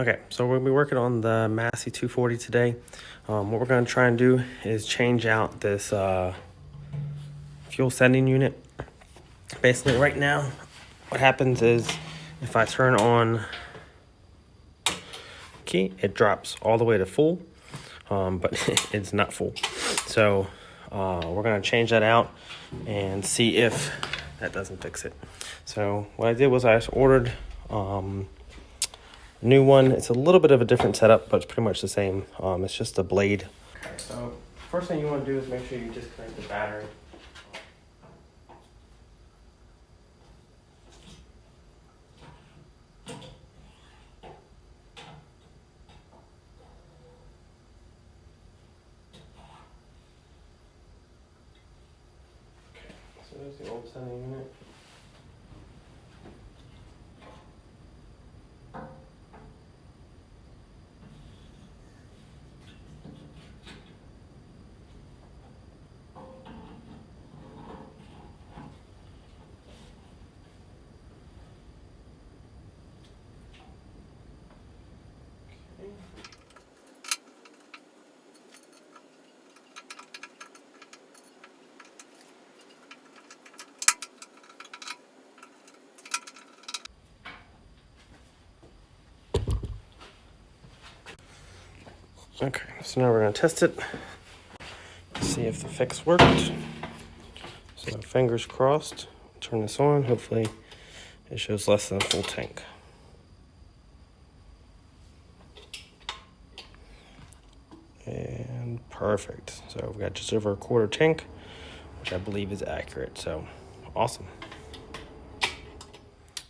Okay, so we'll be working on the Massey 240 today. What we're going to try and do is change out this fuel sending unit. Basically, right now, what happens is if I turn on key, it drops all the way to full, but it's not full. So we're going to change that out and see if that doesn't fix it. So what I did was I just ordered new one. It's a little bit of a different setup, but it's pretty much the same. It's just a blade. Okay, so first thing you want to do is make sure you disconnect the battery. Okay, so there's the old sending unit. Okay, so now we're going to test it, see if the fix worked. So fingers crossed, turn this on, hopefully it shows less than a full tank. And perfect, so we've got just over a quarter tank, which I believe is accurate, so awesome.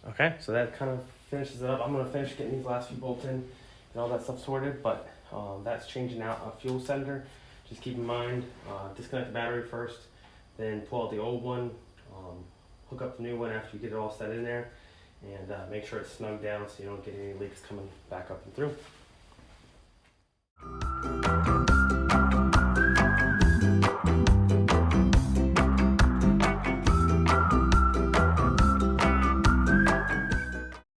Okay, so that kind of finishes it up. I'm going to finish getting these last few bolts in and all that stuff sorted, but that's changing out a fuel sender. Just keep in mind, disconnect the battery first, then pull out the old one, hook up the new one after you get it all set in there, and make sure it's snug down so you don't get any leaks coming back up and through.